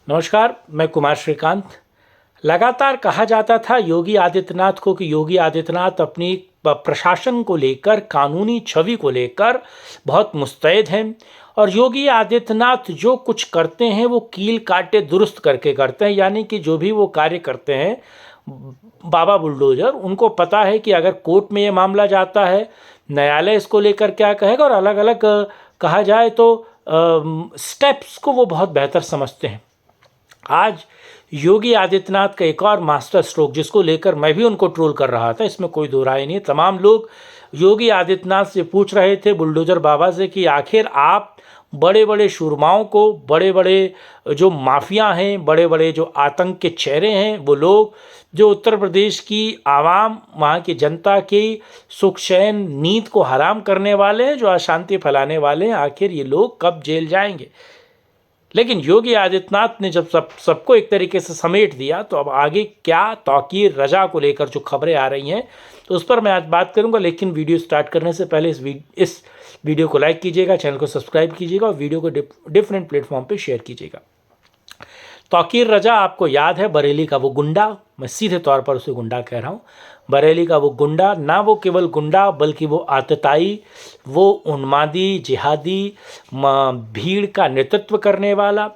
नमस्कार, मैं कुमार श्रीकांत। लगातार कहा जाता था योगी आदित्यनाथ को कि योगी आदित्यनाथ अपनी प्रशासन को लेकर, कानूनी छवि को लेकर बहुत मुस्तैद हैं और योगी आदित्यनाथ जो कुछ करते हैं वो कील काटे दुरुस्त करके करते हैं। यानी कि जो भी वो कार्य करते हैं, बाबा बुलडोजर, उनको पता है कि अगर कोर्ट में ये मामला जाता है, न्यायालय इसको लेकर क्या कहेगा, और अलग अलग कहा जाए तो स्टेप्स को वो बहुत बेहतर समझते हैं। आज योगी आदित्यनाथ का एक और मास्टर स्ट्रोक, जिसको लेकर मैं भी उनको ट्रोल कर रहा था, इसमें कोई दो राय नहीं है। तमाम लोग योगी आदित्यनाथ से पूछ रहे थे, बुलडोजर बाबा से, कि आखिर आप बड़े बड़े शूरमाओं को, बड़े बड़े जो माफिया हैं, बड़े बड़े जो आतंक के चेहरे हैं, वो लोग जो उत्तर प्रदेश की आवाम, वहाँ की जनता की सुख चैन नींद को हराम करने वाले हैं, जो अशांति फैलाने वाले हैं, आखिर ये लोग कब जेल जाएंगे। लेकिन योगी आदित्यनाथ ने जब सबको एक तरीके से समेट दिया, तो अब आगे क्या, तौकीर रजा को लेकर जो खबरें आ रही हैं, तो उस पर मैं आज बात करूंगा। लेकिन वीडियो स्टार्ट करने से पहले इस वीडियो को लाइक कीजिएगा, चैनल को सब्सक्राइब कीजिएगा और वीडियो को डिफरेंट प्लेटफॉर्म पे शेयर कीजिएगा। तौकीर रजा, आपको याद है, बरेली का वो गुंडा, मैं सीधे तौर पर उसे गुंडा कह रहा हूँ, बरेली का वो गुंडा, ना वो केवल गुंडा बल्कि वो आतताई, वो उन्मादी, जिहादी, भीड़ का नेतृत्व करने वाला,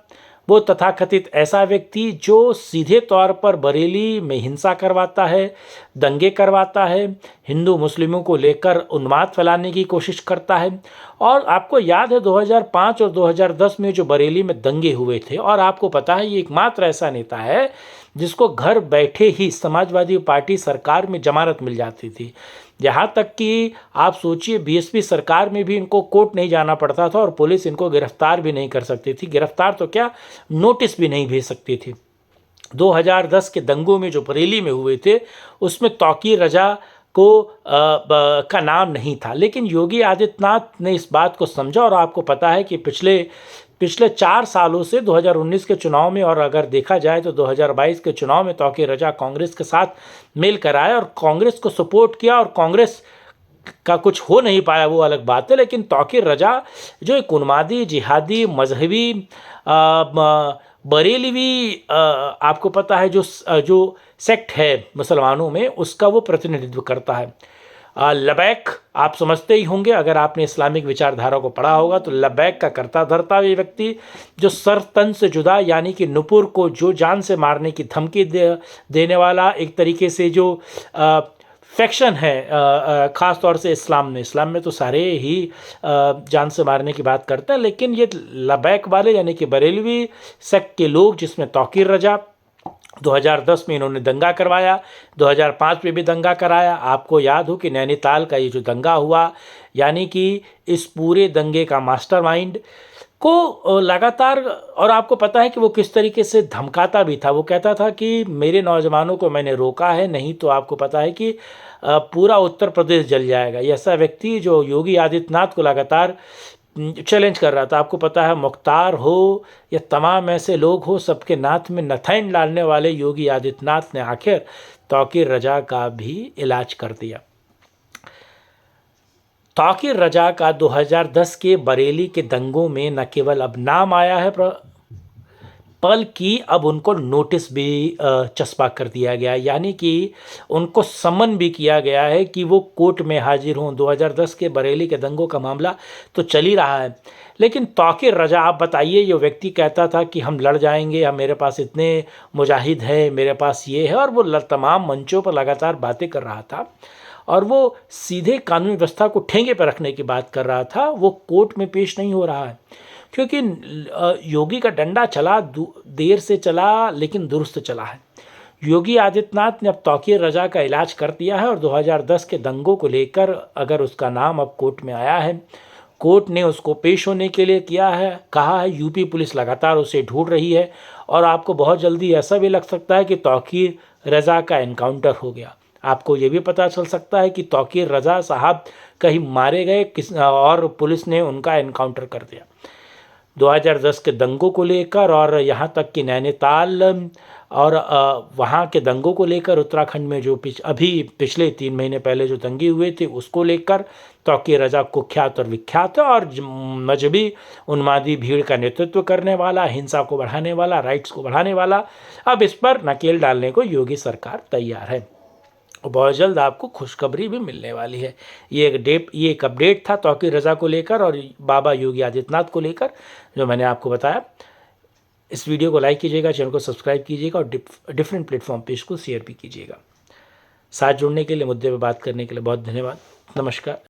वो तथाकथित ऐसा व्यक्ति जो सीधे तौर पर बरेली में हिंसा करवाता है, दंगे करवाता है, हिंदू मुस्लिमों को लेकर उन्माद फैलाने की कोशिश करता है। और आपको याद है 2005 और 2010 में जो बरेली में दंगे हुए थे, और आपको पता है ये एकमात्र ऐसा नेता है जिसको घर बैठे ही समाजवादी पार्टी सरकार में जमानत मिल जाती थी। यहाँ तक कि आप सोचिए, बीएसपी सरकार में भी इनको कोर्ट नहीं जाना पड़ता था और पुलिस इनको गिरफ्तार भी नहीं कर सकती थी। गिरफ्तार तो क्या, नोटिस भी नहीं भेज सकती थी। 2010 के दंगों में जो बरेली में हुए थे, उसमें तौकीर रजा को का नाम नहीं था। लेकिन योगी आदित्यनाथ ने इस बात को समझा, और आपको पता है कि पिछले 4 सालों से 2019 के चुनाव में, और अगर देखा जाए तो 2022 के चुनाव में, तौकीर रजा कांग्रेस के साथ मिल कर आया और कांग्रेस को सपोर्ट किया, और कांग्रेस का कुछ हो नहीं पाया वो अलग बात है। लेकिन तौकीर रजा जो एक उन्मादी, जिहादी, मजहबी, बरेलवी, आपको पता है, जो सेक्ट है मुसलमानों में, उसका वो प्रतिनिधित्व करता है। लबैक आप समझते ही होंगे, अगर आपने इस्लामिक विचारधारा को पढ़ा होगा, तो लबैक का करता धरता ये व्यक्ति, जो सर तन से जुदा, यानी कि नुपुर को जो जान से मारने की धमकी देने वाला, एक तरीके से जो फैक्शन है, ख़ास तौर से इस्लाम में तो सारे ही जान से मारने की बात करते हैं, लेकिन ये लबैक वाले यानी कि बरेलवी सेक्ट के लोग, जिसमें तौकीर रजा 2010 में इन्होंने दंगा करवाया, 2005 में भी दंगा कराया। आपको याद हो कि नैनीताल का ये जो दंगा हुआ, यानी कि इस पूरे दंगे का मास्टरमाइंड को लगातार, और आपको पता है कि वो किस तरीके से धमकाता भी था। वो कहता था कि मेरे नौजवानों को मैंने रोका है, नहीं तो आपको पता है कि पूरा उत्तर प्रदेश जल जाएगा। ये ऐसा व्यक्ति जो योगी आदित्यनाथ को लगातार चैलेंज कर रहा था। आपको पता है, मुख्तार हो या तमाम ऐसे लोग हो, सबके नाथ में नथैन डालने वाले योगी आदित्यनाथ ने आखिर तौकीर रजा का भी इलाज कर दिया। तौकीर रजा का 2010 के बरेली के दंगों में न केवल अब नाम आया है, बल्कि अब उनको नोटिस भी चस्पा कर दिया गया, यानी कि उनको समन भी किया गया है कि वो कोर्ट में हाजिर हों। 2010 के बरेली के दंगों का मामला तो चल ही रहा है, लेकिन तौकीर रजा, आप बताइए, ये व्यक्ति कहता था कि हम लड़ जाएंगे, हम, मेरे पास इतने मुजाहिद हैं, मेरे पास ये है, और वो तमाम मंचों पर लगातार बातें कर रहा था, और वो सीधे कानूनी व्यवस्था को ठेंगे पर रखने की बात कर रहा था। वो कोर्ट में पेश नहीं हो रहा है, क्योंकि योगी का डंडा चला, देर से चला लेकिन दुरुस्त चला है। योगी आदित्यनाथ ने अब तौकीर रजा का इलाज कर दिया है, और 2010 के दंगों को लेकर अगर उसका नाम अब कोर्ट में आया है, कोर्ट ने उसको पेश होने के लिए किया है, कहा है। यूपी पुलिस लगातार उसे ढूंढ रही है, और आपको बहुत जल्दी ऐसा भी लग सकता है कि तौकीर रजा का एनकाउंटर हो गया। आपको ये भी पता चल सकता है कि तौकीर रजा साहब कहीं मारे गए और पुलिस ने उनका एनकाउंटर कर दिया। 2010 के दंगों को लेकर और यहाँ तक कि नैनीताल और वहाँ के दंगों को लेकर, उत्तराखंड में जो अभी पिछले 3 महीने पहले जो दंगे हुए थे उसको लेकर तौकीर रज़ा कुख्यात और विख्यात है और मजहबी उन्मादी भीड़ का नेतृत्व करने वाला, हिंसा को बढ़ाने वाला, राइट्स को बढ़ाने वाला। अब इस पर नकेल डालने को योगी सरकार तैयार है और बहुत जल्द आपको खुशखबरी भी मिलने वाली है। ये एक अपडेट था तौकीर रज़ा को लेकर और बाबा योगी आदित्यनाथ को लेकर जो मैंने आपको बताया। इस वीडियो को लाइक कीजिएगा, चैनल को सब्सक्राइब कीजिएगा और डिफरेंट प्लेटफॉर्म पे इसको शेयर भी कीजिएगा। साथ जुड़ने के लिए, मुद्दे पर बात करने के लिए बहुत धन्यवाद। नमस्कार।